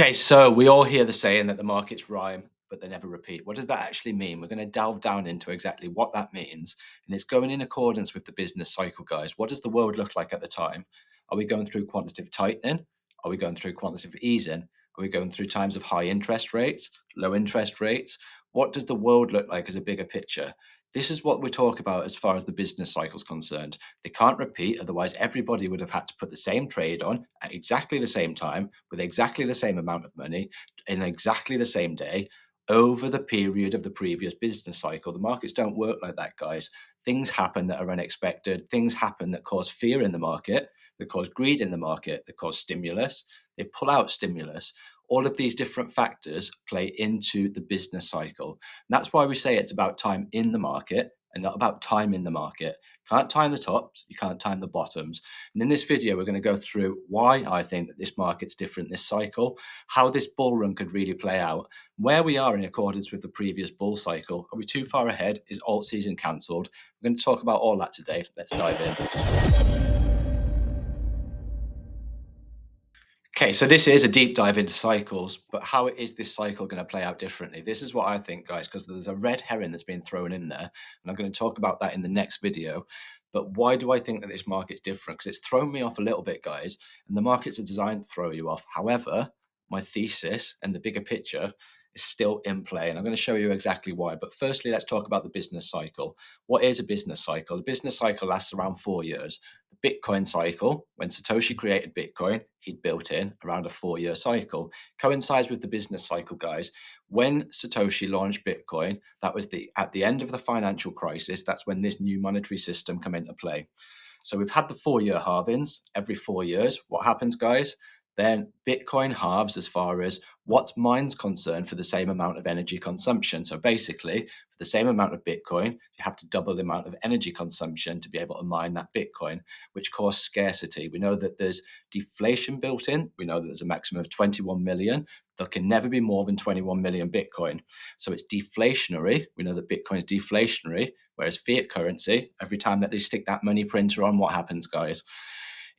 Okay, so we all hear the saying that the markets rhyme, but they never repeat. What does that actually mean? We're going to delve down into exactly what that means. And it's going in accordance with the business cycle, guys. What does the world look like at the time? Are we going through quantitative tightening? Are we going through quantitative easing? Are we going through times of high interest rates, low interest rates? What does the world look like as a bigger picture? This is what we talk about as far as the business cycle is concerned. They can't repeat, otherwise, everybody would have had to put the same trade on at exactly the same time with exactly the same amount of money in exactly the same day over the period of the previous business cycle. The markets don't work like that, guys. Things happen that are unexpected, things happen that cause fear in the market, that cause greed in the market, that cause stimulus, they pull out stimulus. All of these different factors play into the business cycle. And that's why we say it's about time in the market and not about time in the market. You can't time the tops, you can't time the bottoms. And in this video, we're going to go through why I think that this market's different this cycle, how this bull run could really play out, where we are in accordance with the previous bull cycle. Are we too far ahead? Is alt season cancelled? We're going to talk about all that today. Let's dive in. Okay, so this is a deep dive into cycles, but how is this cycle going to play out differently? This is what I think, guys, because there's a red herring that's been thrown in there, and I'm going to talk about that in the next video. But why do I think that this market's different? Because it's thrown me off a little bit, guys, and the markets are designed to throw you off. However, my thesis and the bigger picture is still in play, and I'm going to show you exactly why. But firstly, let's talk about the business cycle. What is a business cycle? The business cycle lasts around 4 years. The Bitcoin cycle, when Satoshi created Bitcoin, he'd built in around a 4-year cycle. Coincides with the business cycle, guys. When Satoshi launched Bitcoin, that was at the end of the financial crisis. That's when this new monetary system came into play. So we've had the 4-year halvings every 4 years. What happens, guys? Then Bitcoin halves as far as what's mine's concerned for the same amount of energy consumption. So basically, for the same amount of Bitcoin, you have to double the amount of energy consumption to be able to mine that Bitcoin, which causes scarcity. We know that there's deflation built in. We know that there's a maximum of 21 million. There can never be more than 21 million Bitcoin. So it's deflationary. We know that Bitcoin is deflationary, whereas fiat currency, every time that they stick that money printer on, what happens, guys?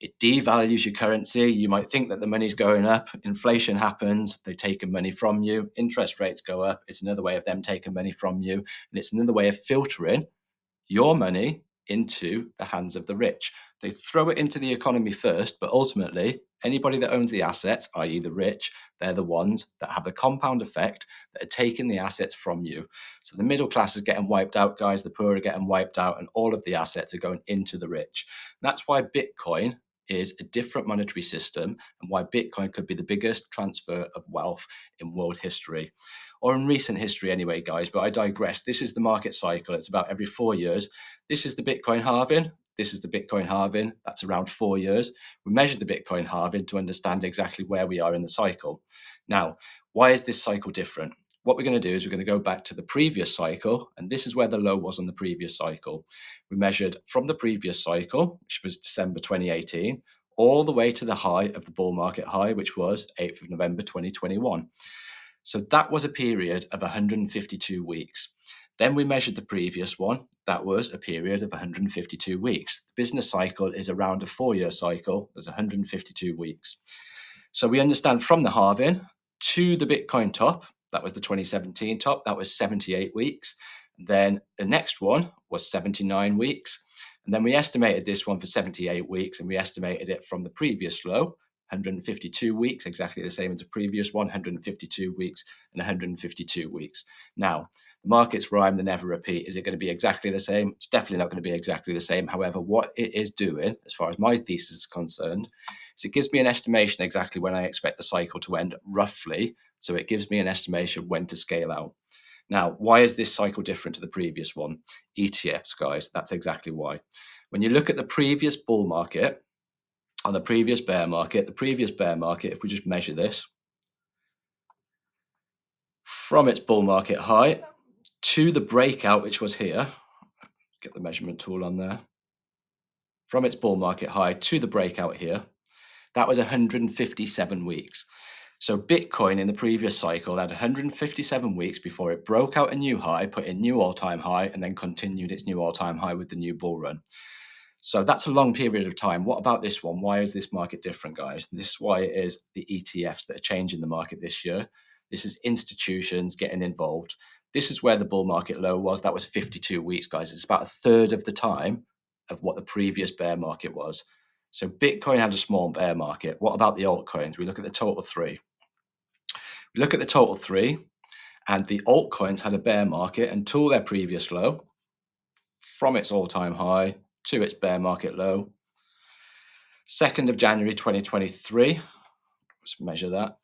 It devalues your currency. You might think that the money's going up. Inflation happens. They're taking money from you. Interest rates go up. It's another way of them taking money from you. And it's another way of filtering your money into the hands of the rich. They throw it into the economy first, but ultimately, anybody that owns the assets, i.e., the rich, they're the ones that have the compound effect that are taking the assets from you. So the middle class is getting wiped out, guys. The poor are getting wiped out, and all of the assets are going into the rich. And that's why Bitcoin is a different monetary system and why Bitcoin could be the biggest transfer of wealth in world history, or in recent history anyway, guys. But I digress. This is the market cycle. It's about every 4 years. This is the Bitcoin halving. This is the Bitcoin halving. That's around 4 years. We measure the Bitcoin halving to understand exactly where we are in the cycle. Now, why is this cycle different? What we're going to do is we're going to go back to the previous cycle, and this is where the low was on the previous cycle. We measured from the previous cycle, which was December 2018, all the way to the high of the bull market high, which was 8th of November 2021. So that was a period of 152 weeks. Then we measured the previous one. That was a period of 152 weeks. The business cycle is around a 4-year cycle. There's 152 weeks. So we understand from the halving to the Bitcoin top, that was the 2017 top, that was 78 weeks. Then the next one was 79 weeks. And then we estimated this one for 78 weeks, and we estimated it from the previous low, 152 weeks, exactly the same as the previous one, 152 weeks and 152 weeks. Now, the markets rhyme, they never repeat. Is it going to be exactly the same? It's definitely not going to be exactly the same. However, what it is doing, as far as my thesis is concerned, is it gives me an estimation exactly when I expect the cycle to end, roughly. So it gives me an estimation when to scale out. Now, why is this cycle different to the previous one? ETFs, guys, that's exactly why. When you look at the previous bull market, on the previous bear market, if we just measure this, from its bull market high to the breakout, which was here, get the measurement tool on there, from its bull market high to the breakout here, that was 157 weeks. So Bitcoin in the previous cycle had 157 weeks before it broke out a new high, put in new all-time high, and then continued its new all-time high with the new bull run. So that's a long period of time. What about this one? Why is this market different, guys? This is why it is the ETFs that are changing the market this year. This is institutions getting involved. This is where the bull market low was. That was 52 weeks, guys. It's about a third of the time of what the previous bear market was. So Bitcoin had a small bear market. What about the altcoins? We look at the total three. We look at the total three, and the altcoins had a bear market until their previous low, from its all-time high to its bear market low. 2nd of January 2023. Let's measure that.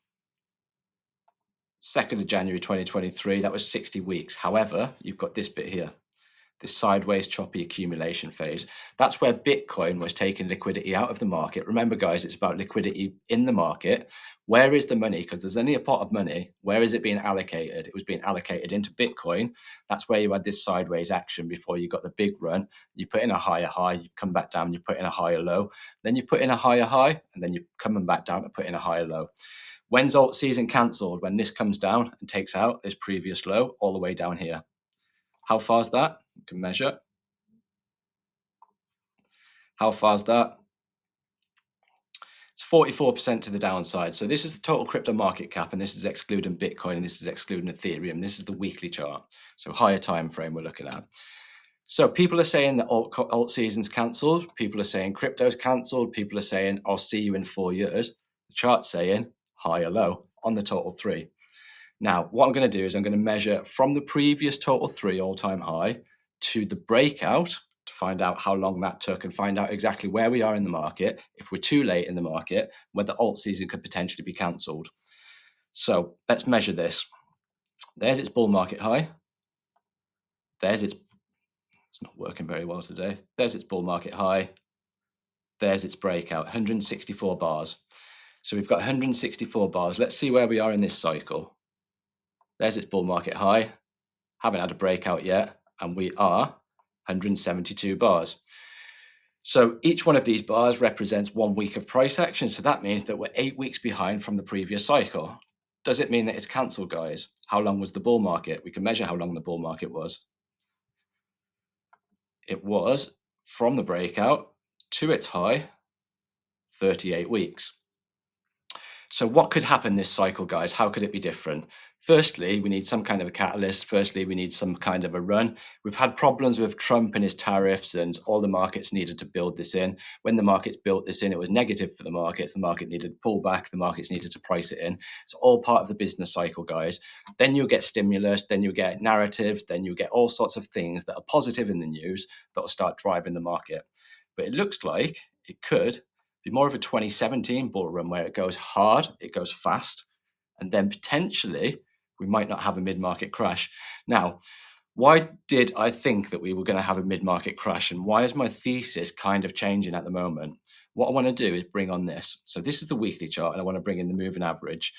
2nd of January 2023, that was 60 weeks. However, you've got this bit here, this sideways choppy accumulation phase. That's where Bitcoin was taking liquidity out of the market. Remember, guys, it's about liquidity in the market. Where is the money? Because there's only a pot of money. Where is it being allocated? It was being allocated into Bitcoin. That's where you had this sideways action before you got the big run. You put in a higher high, you come back down, you put in a higher low. Then you put in a higher high, and then you're coming back down to put in a higher low. When's Altseason cancelled? When this comes down and takes out this previous low all the way down here. How far is that? You can measure. How far is that? It's 44% to the downside. So this is the total crypto market cap, and this is excluding Bitcoin, and this is excluding Ethereum. This is the weekly chart. So higher time frame we're looking at. So people are saying that Altseason's cancelled. People are saying crypto's cancelled. People are saying, I'll see you in 4 years. The chart's saying high or low on the total three. Now, what I'm going to do is I'm going to measure from the previous total three all-time high to the breakout to find out how long that took and find out exactly where we are in the market, if we're too late in the market, whether Altseason could potentially be cancelled. So let's measure this. There's its bull market high. There's it's not working very well today. There's its bull market high. There's its breakout, 164 bars. So we've got 164 bars. Let's see where we are in this cycle. There's its bull market high. Haven't had a breakout yet, and we are 172 bars. So each one of these bars represents 1 week of price action. So that means that we're 8 weeks behind from the previous cycle. Does it mean that it's cancelled, guys? How long was the bull market? We can measure how long the bull market was. It was from the breakout to its high, 38 weeks. So what could happen this cycle, guys? How could it be different? Firstly, we need some kind of a catalyst. Firstly, we need some kind of a run. We've had problems with Trump and his tariffs, and all the markets needed to build this in. When the markets built this in, it was negative for the markets. The market needed to pull back. The markets needed to price it in. It's all part of the business cycle, guys. Then you'll get stimulus. Then you'll get narratives. Then you'll get all sorts of things that are positive in the news that will start driving the market. But it looks like it could be more of a 2017 bull run where it goes hard, it goes fast, and then potentially we might not have a mid-market crash. Now, why did I think that we were going to have a mid-market crash, and why is my thesis kind of changing at the moment? What I want to do is bring on this. So this is the weekly chart, and I want to bring in the moving average.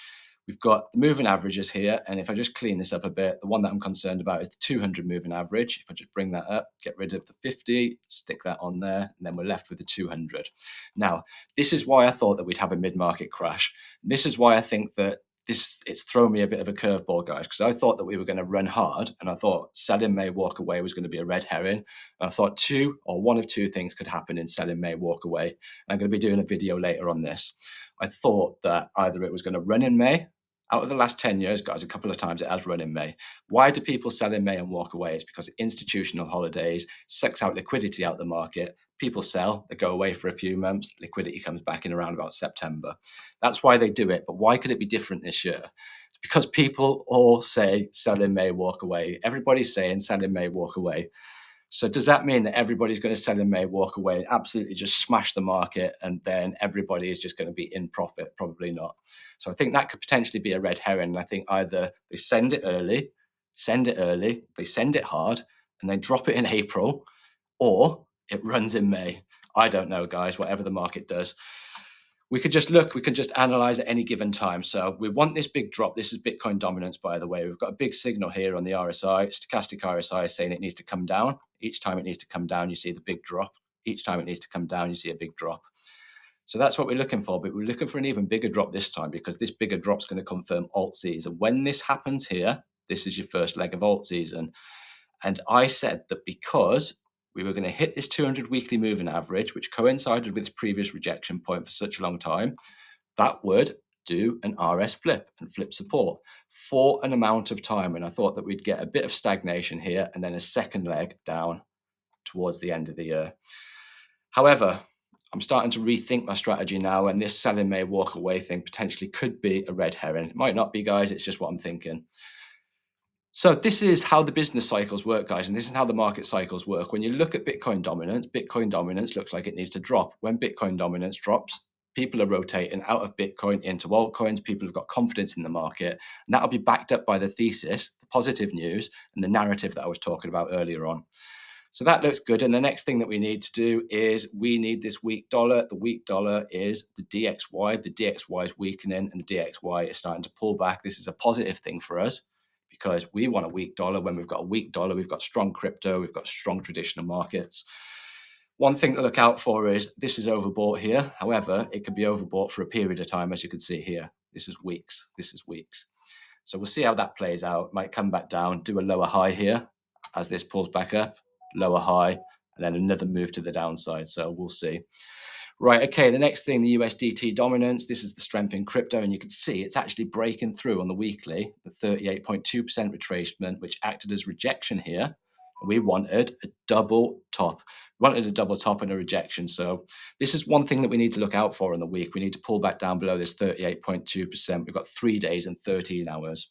We've got the moving averages here, and if I just clean this up a bit, the one that I'm concerned about is the 200 moving average. If I just bring that up, get rid of the 50, stick that on there, and then we're left with the 200. Now, this is why I thought that we'd have a mid-market crash. This is why I think that it's thrown me a bit of a curveball, guys, because I thought that we were going to run hard, and I thought selling May walk away was going to be a red herring. And I thought one of two things could happen in selling May walk away. And I'm going to be doing a video later on this. I thought that either it was going to run in May. Out of the last 10 years, guys, a couple of times it has run in May. Why do people sell in May and walk away? It's because institutional holidays sucks out liquidity out the market. People sell, they go away for a few months, liquidity comes back in around about September. That's why they do it. But why could it be different this year? It's because people all say sell in May, walk away. Everybody's saying sell in May, walk away. So does that mean that everybody's going to sell in May, walk away, absolutely just smash the market, and then everybody is just going to be in profit? Probably not. So I think that could potentially be a red herring. And I think either they send it early, they send it hard, and they drop it in April, or it runs in May. I don't know, guys, whatever the market does. We could just look, we can just analyze at any given time. So we want this big drop. This is Bitcoin dominance, by the way. We've got a big signal here on the RSI. Stochastic RSI is saying it needs to come down. Each time it needs to come down, you see the big drop. Each time it needs to come down, you see a big drop. So that's what we're looking for, but we're looking for an even bigger drop this time, because this bigger drop's going to confirm Altseason. When this happens here, this is your first leg of Altseason. And I said that because we were going to hit this 200 weekly moving average, which coincided with its previous rejection point for such a long time. That would do an RS flip and flip support for an amount of time. And I thought that we'd get a bit of stagnation here and then a second leg down towards the end of the year. However, I'm starting to rethink my strategy now, and this selling May walk away thing potentially could be a red herring. It might not be, guys. It's just what I'm thinking. So this is how the business cycles work, guys, and this is how the market cycles work. When you look at Bitcoin dominance looks like it needs to drop. When Bitcoin dominance drops, people are rotating out of Bitcoin into altcoins. People have got confidence in the market, and that'll be backed up by the thesis, the positive news, and the narrative that I was talking about earlier on. So that looks good. And the next thing that we need to do is we need this weak dollar. The weak dollar is the DXY. The DXY is weakening and the DXY is starting to pull back. This is a positive thing for us because we want a weak dollar. When we've got a weak dollar, we've got strong crypto, we've got strong traditional markets. One thing to look out for is this is overbought here. However, it could be overbought for a period of time, as you can see here. This is weeks. This is weeks. So we'll see how that plays out. Might come back down, do a lower high here as this pulls back up, lower high, and then another move to the downside. So we'll see. Right, okay, the next thing, the USDT dominance. This is the strength in crypto, and you can see it's actually breaking through on the weekly, the 38.2% retracement, which acted as rejection here. We wanted a double top. We wanted a double top and a rejection. So this is one thing that we need to look out for in the week. We need to pull back down below this 38.2%. We've got 3 days and 13 hours.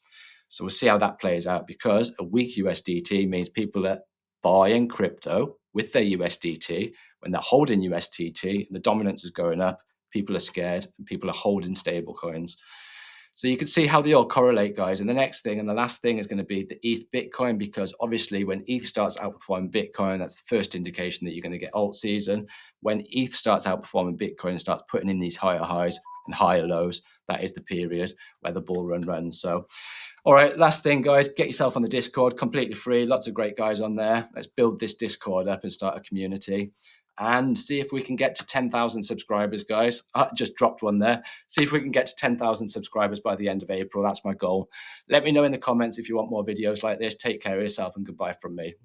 So we'll see how that plays out, because a weak USDT means people are buying crypto with their USDT. When they're holding USDT, the dominance is going up, people are scared, and people are holding stable coins. So you can see how they all correlate, guys. And the next thing and the last thing is going to be the ETH Bitcoin, because obviously when ETH starts outperforming Bitcoin, that's the first indication that you're going to get Altseason. When ETH starts outperforming Bitcoin and starts putting in these higher highs and higher lows, that is the period where the bull run runs. So all right, last thing, guys, get yourself on the Discord, completely free. Lots of great guys on there. Let's build this Discord up and start a community and see if we can get to 10,000 subscribers, guys. I just dropped one there. See if we can get to 10,000 subscribers by the end of April. That's my goal. Let me know in the comments if you want more videos like this. Take care of yourself and goodbye from me.